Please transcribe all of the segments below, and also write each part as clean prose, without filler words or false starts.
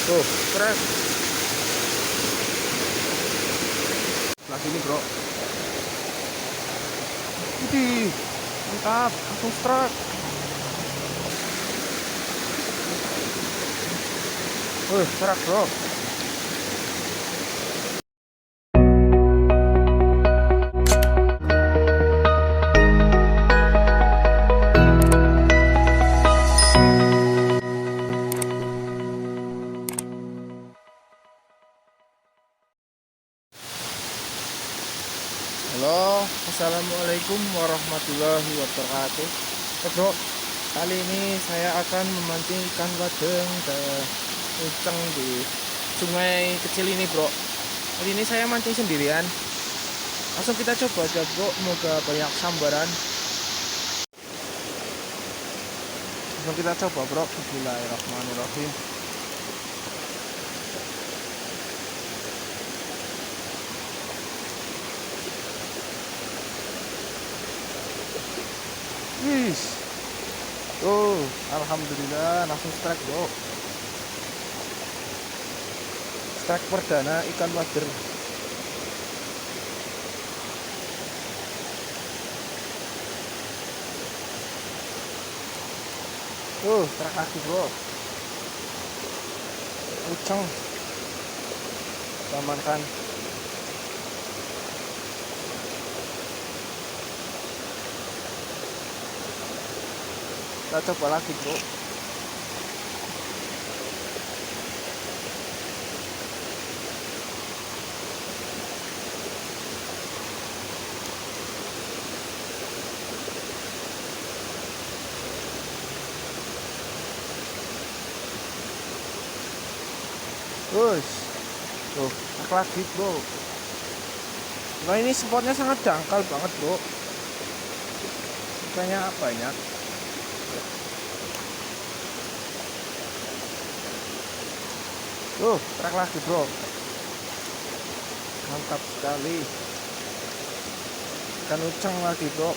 Oh, keren. Sebelah sini, bro. Widih, mantap, langsung strike. Strike, bro. Halo, assalamualaikum warahmatullahi wabarakatuh. Bro, kali ini saya akan memancing ikan wadeng dan uceng di sungai kecil ini, bro. Kali ini saya mancing sendirian. Langsung kita coba aja, bro. Semoga banyak sambaran. Langsung kita coba, bro. Bismillahirrahmanirrahim. Wis. Oh, alhamdulillah langsung strike, bro. Strike perdana ikan wader. Strike lagi, bro. Uceng. Amankan. Kita coba lagi, bro. Tuh, lagi, bro. Nah, ini spotnya sangat dangkal banget, bro. Ikannya banyak. Trek lagi, bro. Mantap sekali. Ikan uceng lagi, bro.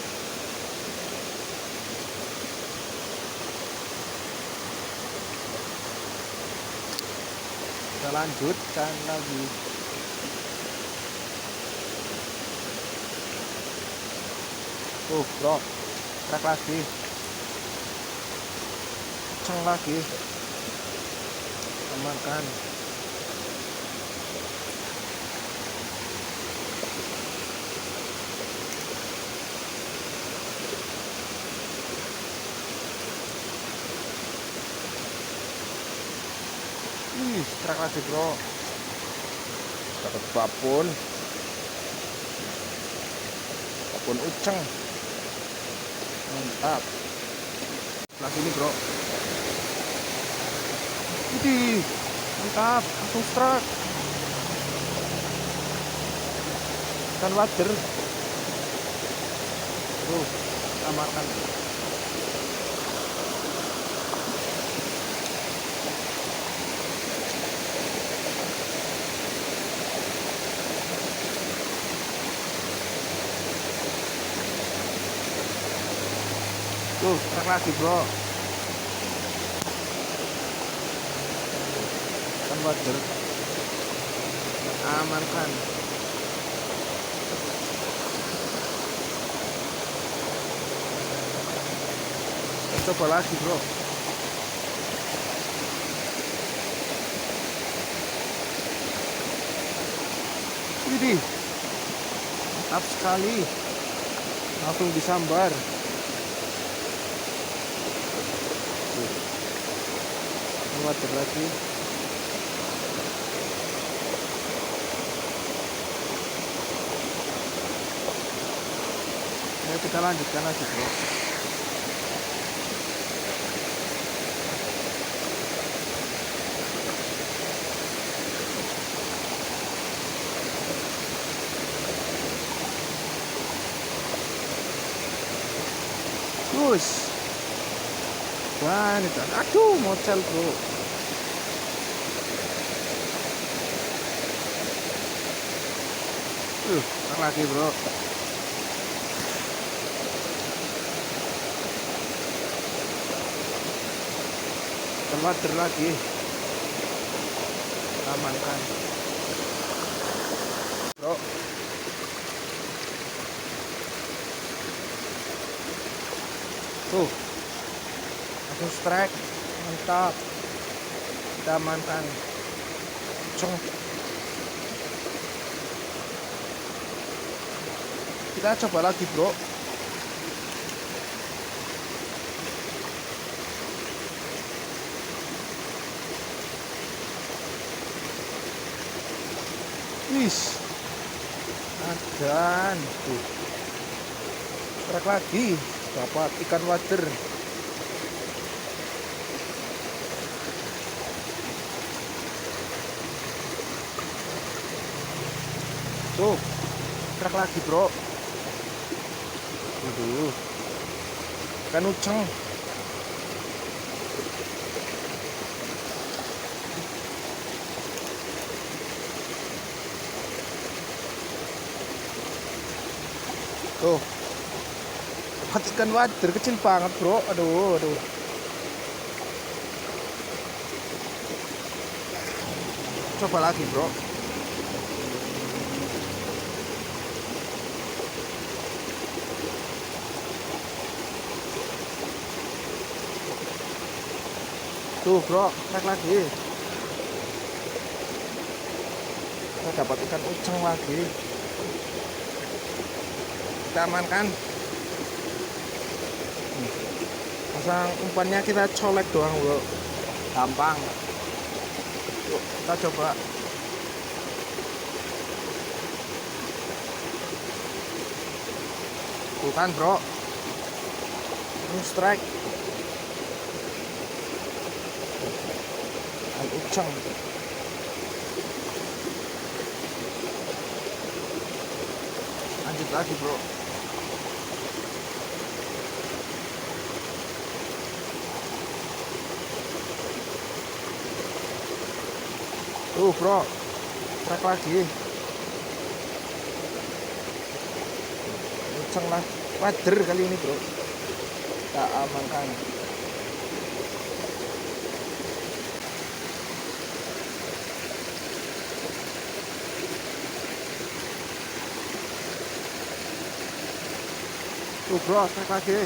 Kita lanjutkan lagi. Bro. Trek lagi. Uceng lagi. Amankan. Strike lagi, bro. Dapat babon uceng. Mantap. Nah, sini, bro. Widih, mantap, langsung strike. Ikan wader. Amankan. Strike lagi, bro. Ikan wader. Amankan. Coba lagi, bro. Widih, mantap sekali. Langsung disambar. Wader lagi. Ayo kita lanjutkan lagi, bro. Wah, ini kan. Aduh, mocel, bro. Lagi, bro. Wader lagi. amankan bro. Tuh langsung strike, mantap, kita amankan. Cong, kita coba lagi bro. Wis, adan tuh, strike lagi, dapat ikan wader. Tuh, strike lagi bro. Aduh, ikan uceng. Tuh, dapat ikan wader kecil banget bro. Aduh, aduh. Coba lagi bro. Tuh bro, naik lagi. Kita dapat ikan uceng lagi. Kita amankan. Pasang umpannya kita colek doang bro, gampang. Yuk, kita coba. Tuh kan bro, ini strike ikan uceng. Lanjut lagi bro. Tuh bro, strike lagi. Uceng lah, wader kali ini bro. Kita amankan. Tuh bro, strike lagi.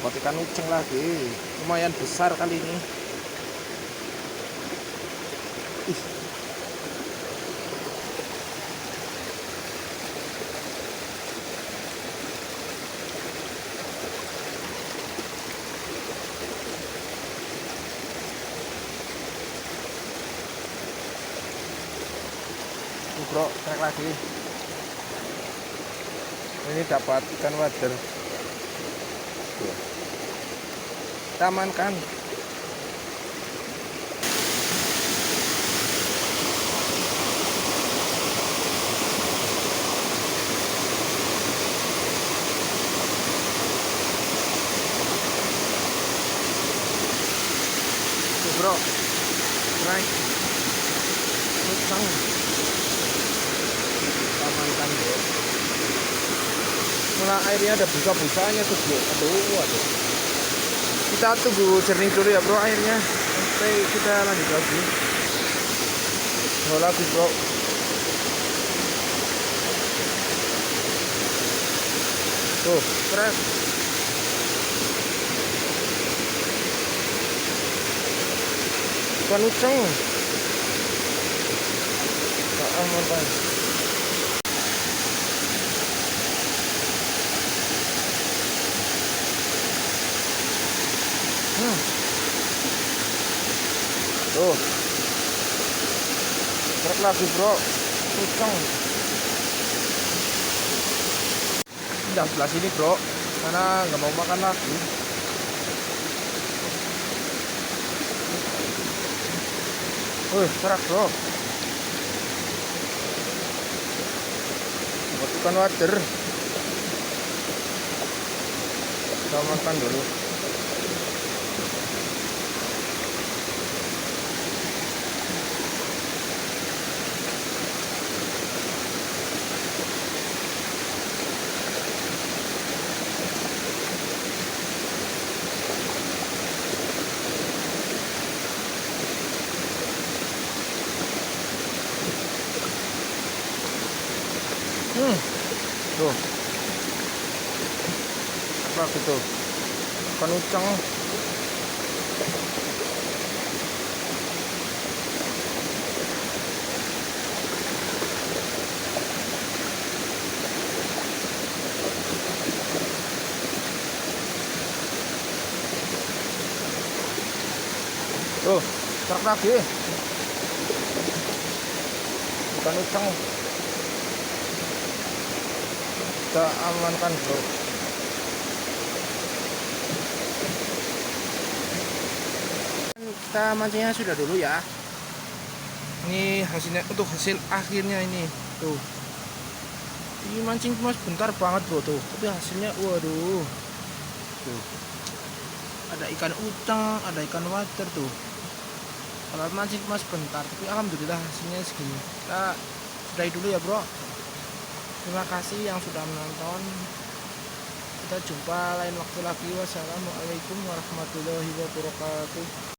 Dapat ikan uceng lagi, lumayan besar kali ini. Ih. Tuh bro, strike lagi. Ini dapat ikan wader. Tuh. Kita amankan. Tuh bro, strike uceng. Kita amankan bro. Nah, airnya ada busa-busanya tuh bro. Aduh, aduh. Kita tunggu jernih dulu ya bro airnya, sampai kita lanjut lagi. Mau lagi bro. Tuh, keren. Ikan uceng. Aman. Tuh, strike lagi bro, uceng. Pindah sebelah sini bro, karena nggak mau makan lagi. Strike bro. Buat ikan wader. Kita makan dulu. gitu. Ikan ucang. Tuh, truk lagi. Ikan ucang. Kita amankan, bro. Kita mancingnya sudah dulu ya. Ini hasilnya, untuk hasil akhirnya ini tuh. Ini mancing cuma sebentar banget, bro, tuh. Tapi hasilnya waduh. Tuh. Ada ikan ucang, ada ikan wader tuh. Kalau mancing cuma sebentar, tapi alhamdulillah hasilnya segini. Kita sudahi dulu ya, bro. Terima kasih yang sudah menonton. Kita jumpa lain waktu lagi. Wassalamualaikum warahmatullahi wabarakatuh.